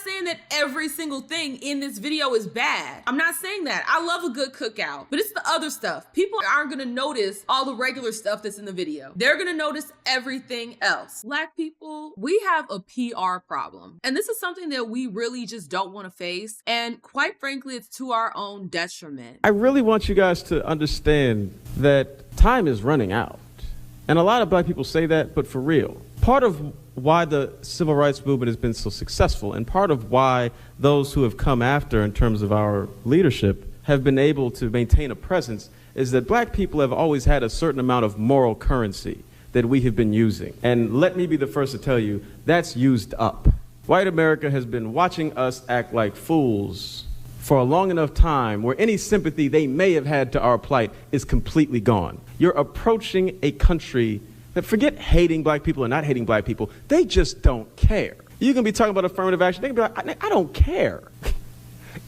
saying that every single thing in this video is bad. I'm not saying that. I love a good cookout, but it's the other stuff. People aren't gonna notice all the regular stuff that's in the video. They're gonna notice everything else. Black people, we have a PR problem. And this is something that we really just don't wanna face. And quite frankly, it's to our own detriment. I really want you guys to understand that time is running out. And a lot of black people say that, but for real. Part of why the civil rights movement has been so successful, and part of why those who have come after in terms of our leadership have been able to maintain a presence, is that black people have always had a certain amount of moral currency that we have been using. And let me be the first to tell you, that's used up. White America has been watching us act like fools for a long enough time where any sympathy they may have had to our plight is completely gone. You're approaching a country that, forget hating black people or not hating black people, they just don't care. You can be talking about affirmative action, they can be like, I don't care.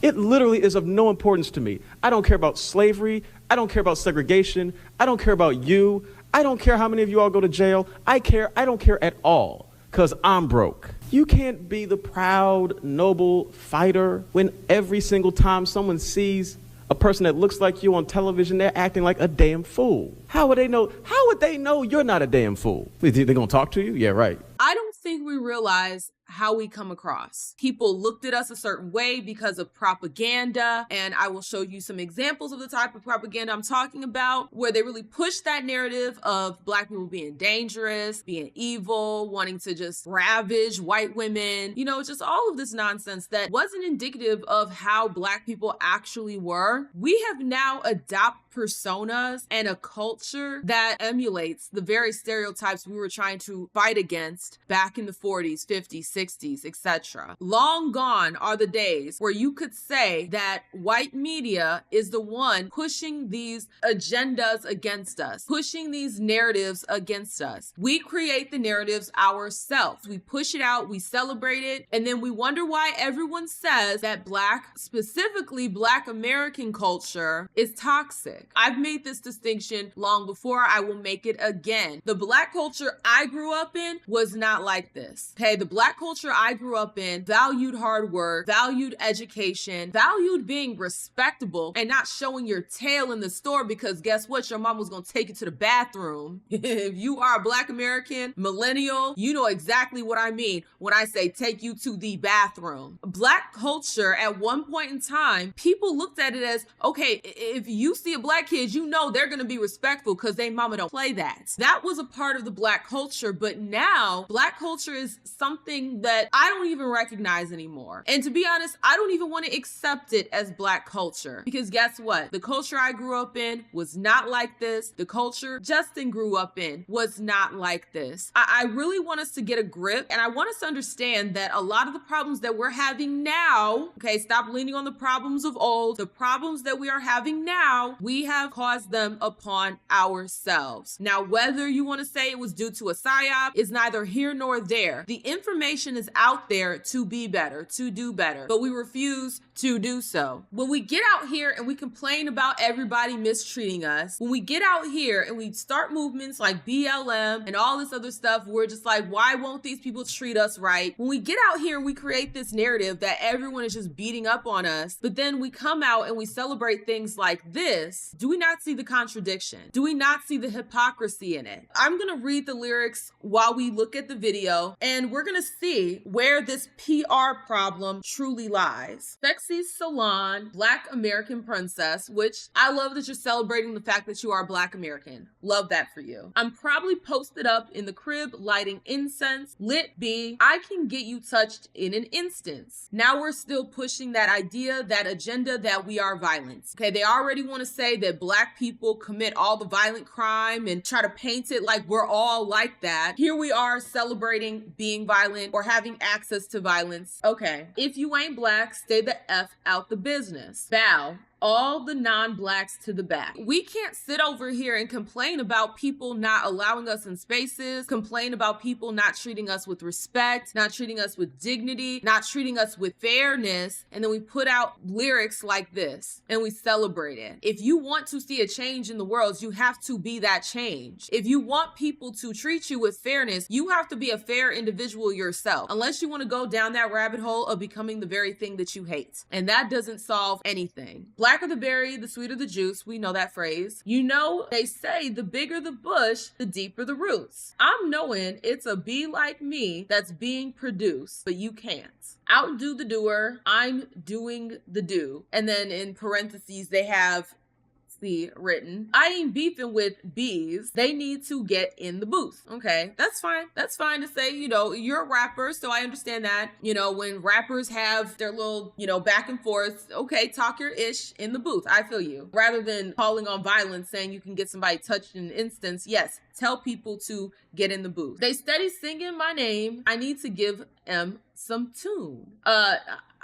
It literally is of no importance to me. I don't care about slavery, I don't care about segregation, I don't care about you, I don't care how many of you all go to jail, I don't care at all, because I'm broke. You can't be the proud, noble fighter when every single time someone sees a person that looks like you on television, they're acting like a damn fool. How would they know? How would they know you're not a damn fool? They're gonna talk to you? Yeah, right. I don't think we realize how we come across. People looked at us a certain way because of propaganda, and I will show you some examples of the type of propaganda I'm talking about, where they really push that narrative of black people being dangerous, being evil, wanting to just ravage white women, you know, just all of this nonsense that wasn't indicative of how black people actually were. We have now adopted personas and a culture that emulates the very stereotypes we were trying to fight against back in the 40s, 50s, 60s, etc. Long gone are the days where you could say that white media is the one pushing these agendas against us, pushing these narratives against us. We create the narratives ourselves. We push it out, we celebrate it, and then we wonder why everyone says that black, specifically black American culture, is toxic. I've made this distinction long before. I will make it again. The black culture I grew up in was not like this. Okay, the black culture I grew up in valued hard work, valued education, valued being respectable and not showing your tail in the store, because guess what? Your mom was gonna take you to the bathroom. If you are a black American millennial, you know exactly what I mean when I say take you to the bathroom. Black culture at one point in time, people looked at it as, okay, if you see a black kids, you know they're gonna be respectful because they mama don't play that. That was a part of the black culture, but now black culture is something that I don't even recognize anymore. And to be honest, I don't even want to accept it as black culture, because guess what? The culture I grew up in was not like this. The culture Justin grew up in was not like this. I really want us to get a grip, and I want us to understand that a lot of the problems that we're having now, okay, stop leaning on the problems of old. The problems that we are having now, we have caused them upon ourselves. Now, whether you want to say it was due to a psyop is neither here nor there. The information is out there to be better, to do better, but we refuse to do so. When we get out here and we complain about everybody mistreating us, when we get out here and we start movements like BLM and all this other stuff, we're just like, why won't these people treat us right? When we get out here and we create this narrative that everyone is just beating up on us, but then we come out and we celebrate things like this, do we not see the contradiction? Do we not see the hypocrisy in it? I'm gonna read the lyrics while we look at the video, and we're gonna see where this PR problem truly lies. Sexy Salon, Black American Princess, which I love that you're celebrating the fact that you are Black American. Love that for you. I'm probably posted up in the crib lighting incense. Lit B, I can get you touched in an instance. Now we're still pushing that idea, that agenda that we are violent. Okay, they already want to say that Black people commit all the violent crime and try to paint it like we're all like that. Here we are celebrating being violent or having access to violence. Okay, if you ain't Black, stay the F out the business. Bow. all the non-blacks to the back. We can't sit over here and complain about people not allowing us in spaces, complain about people not treating us with respect, not treating us with dignity, not treating us with fairness, and then we put out lyrics like this and we celebrate it. If you want to see a change in the world, you have to be that change. If you want people to treat you with fairness, you have to be a fair individual yourself, unless you want to go down that rabbit hole of becoming the very thing that you hate. And that doesn't solve anything. Blacker the berry, the sweeter the juice. We know that phrase. You know, they say the bigger the bush, the deeper the roots. I'm knowing it's a bee like me that's being produced, but you can't. Outdo the doer, I'm doing the do. And then in parentheses, they have written, I ain't beefing with bees. They need to get in the booth. Okay, that's fine. That's fine to say, you know, you're a rapper, so I understand that. You know, when rappers have their little, you know, back and forth, okay, talk your ish in the booth. I feel you. Rather than calling on violence, saying you can get somebody touched in an instance, yes, tell people to get in the booth. They steady singing my name. I need to give them some tune.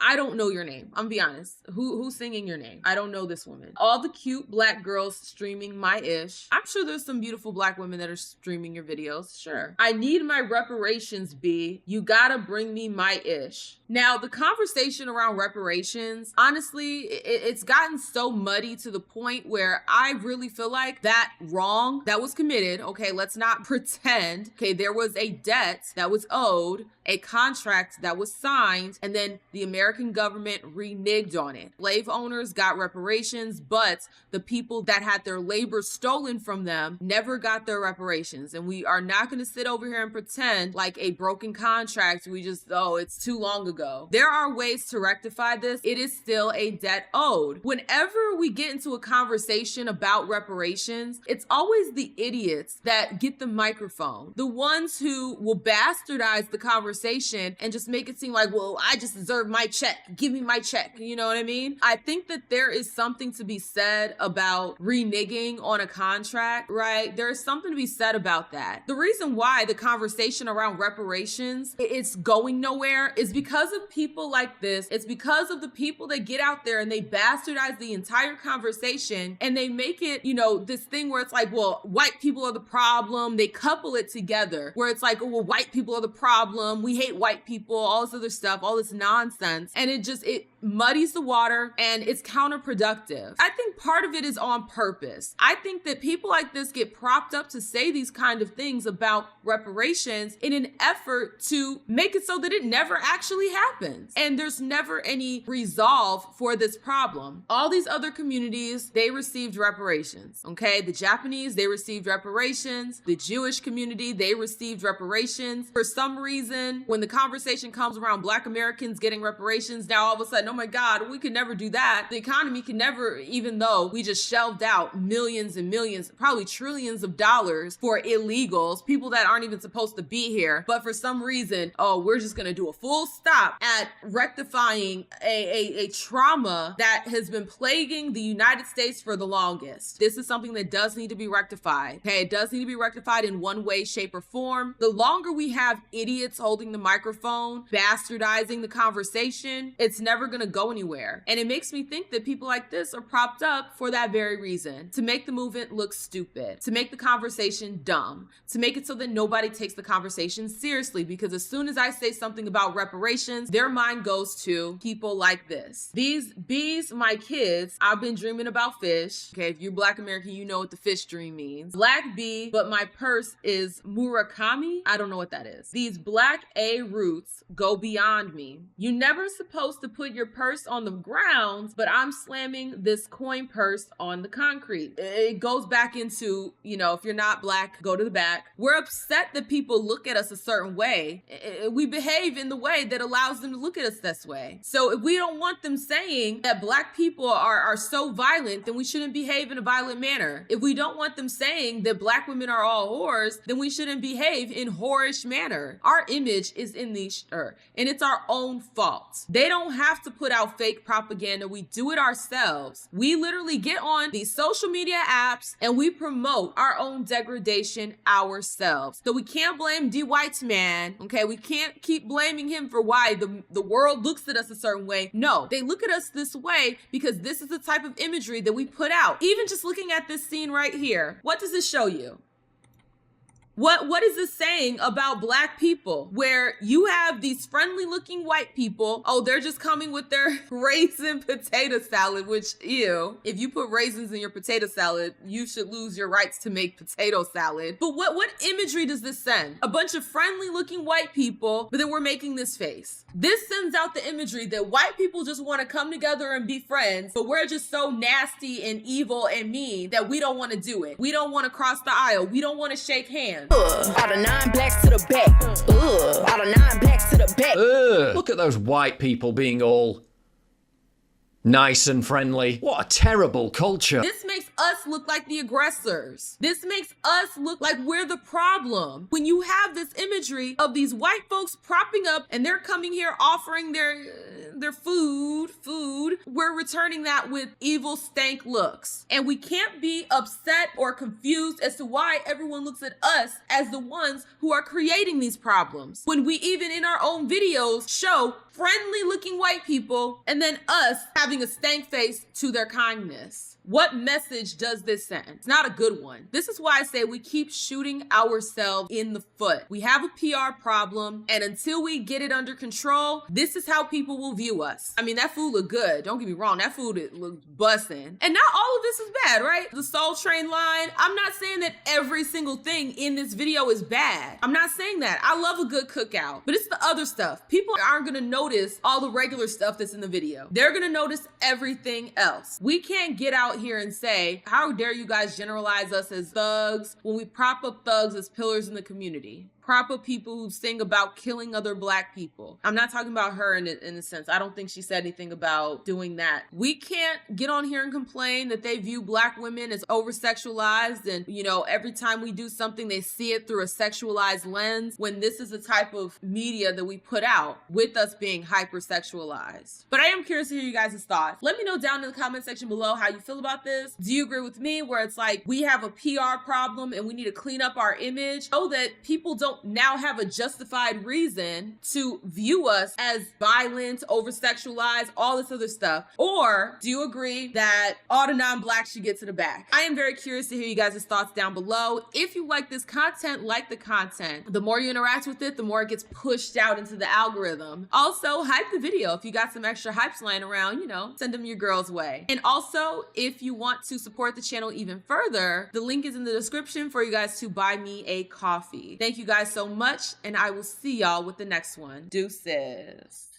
I don't know your name. I'm gonna be honest. Who's singing your name? I don't know this woman. All the cute black girls streaming my ish. I'm sure there's some beautiful black women that are streaming your videos. Sure. I need my reparations, B. You gotta bring me my ish. Now, the conversation around reparations, honestly, it's gotten so muddy to the point where I really feel like that wrong that was committed, okay, let's not pretend, okay, there was a debt that was owed, a contract that was signed, and then the American government reneged on it. Slave owners got reparations, but the people that had their labor stolen from them never got their reparations. And we are not going to sit over here and pretend like a broken contract, we just, oh, it's too long ago. There are ways to rectify this. It is still a debt owed. Whenever we get into a conversation about reparations, it's always the idiots that get the microphone, the ones who will bastardize the conversation and just make it seem like, well, I just deserve my check. Give me my check. You know what I mean? I think that there is something to be said about reneging on a contract, right? There is something to be said about that. The reason why the conversation around reparations, it's going nowhere is because of people like this. It's because of the people that get out there and they bastardize the entire conversation and they make it, you know, this thing where it's like, well, white people are the problem. They couple it together where it's like, oh, well, white people are the problem. We hate white people, all this other stuff, all this nonsense. And it muddies the water and it's counterproductive. I think part of it is on purpose. I think that people like this get propped up to say these kind of things about reparations in an effort to make it so that it never actually happens. And there's never any resolve for this problem. All these other communities, they received reparations, okay? The Japanese, they received reparations. The Jewish community, they received reparations. For some reason, when the conversation comes around Black Americans getting reparations, now all of a sudden, oh my God, we could never do that. The economy can never, even though we just shelved out millions and millions, probably trillions of dollars for illegals, people that aren't even supposed to be here. But for some reason, oh, we're just gonna do a full stop at rectifying a trauma that has been plaguing the United States for the longest. This is something that does need to be rectified. Okay, it does need to be rectified in one way, shape, or form. The longer we have idiots holding the microphone, bastardizing the conversation, it's never gonna go anywhere. And it makes me think that people like this are propped up for that very reason, to make the movement look stupid, to make the conversation dumb, to make it so that nobody takes the conversation seriously. Because as soon as I say something about reparations, their mind goes to people like this. These bees, my kids, I've been dreaming about fish. Okay, if you're Black American, you know what the fish dream means. Black bee, but my purse is Murakami. I don't know what that is. These black A roots go beyond me. You never supposed to put your purse on the ground, but I'm slamming this coin purse on the concrete. It goes back into, you know, if you're not Black, go to the back. We're upset that people look at us a certain way. We behave in the way that allows them to look at us this way. So if we don't want them saying that Black people are so violent, then we shouldn't behave in a violent manner. If we don't want them saying that Black women are all whores, then we shouldn't behave in whorish manner. Our image is in the and it's our own fault. They don't have to put out fake propaganda. We do it ourselves. We literally get on these social media apps and we promote our own degradation ourselves. So we can't blame D. White man, okay? We can't keep blaming him for why the world looks at us a certain way. No, they look at us this way because this is the type of imagery that we put out. Even just looking at this scene right here, what does this show you? What is this saying about Black people, where you have these friendly looking white people? Oh, they're just coming with their raisin potato salad, which, ew. If you put raisins in your potato salad, you should lose your rights to make potato salad. But what imagery does this send? A bunch of friendly looking white people, but then we're making this face. This sends out the imagery that white people just want to come together and be friends, but we're just so nasty and evil and mean that we don't want to do it. We don't want to cross the aisle. We don't want to shake hands. All the 9 blacks to the back. All the 9 blacks to the back. Look at those white people being all nice and friendly. What a terrible culture. This makes us look like the aggressors. This makes us look like we're the problem. When you have this imagery of these white folks propping up and they're coming here offering their food, we're returning that with evil stank looks. And we can't be upset or confused as to why everyone looks at us as the ones who are creating these problems, when we even in our own videos show friendly looking white people and then us having a stank face to their kindness. What message does this send? It's not a good one. This is why I say we keep shooting ourselves in the foot. We have a PR problem, and until we get it under control, this is how people will view us. I mean, that food looked good. Don't get me wrong. That food, it looked bussin'. And not all of this is bad, right? The Soul Train line, I'm not saying that every single thing in this video is bad. I'm not saying that. I love a good cookout, but it's the other stuff. People aren't gonna notice all the regular stuff that's in the video. They're gonna notice everything else. We can't get out here and say, how dare you guys generalize us as thugs when we prop up thugs as pillars in the community. Prop up people who sing about killing other Black people. I'm not talking about her in a sense. I don't think she said anything about doing that. We can't get on here and complain that they view Black women as over-sexualized and, you know, every time we do something, they see it through a sexualized lens, when this is the type of media that we put out with us being hyper-sexualized. But I am curious to hear you guys' thoughts. Let me know down in the comment section below how you feel about this. Do you agree with me where it's like we have a PR problem and we need to clean up our image so that people don't now have a justified reason to view us as violent, over-sexualized, all this other stuff? Or do you agree that all the non-Blacks should get to the back? I am very curious to hear you guys' thoughts down below. If you like this content, like the content. The more you interact with it, the more it gets pushed out into the algorithm. Also, hype the video. If you got some extra hypes lying around, you know, send them your girl's way. And also, if you want to support the channel even further, the link is in the description for you guys to buy me a coffee. Thank you guys so much, and I will see y'all with the next one. Deuces.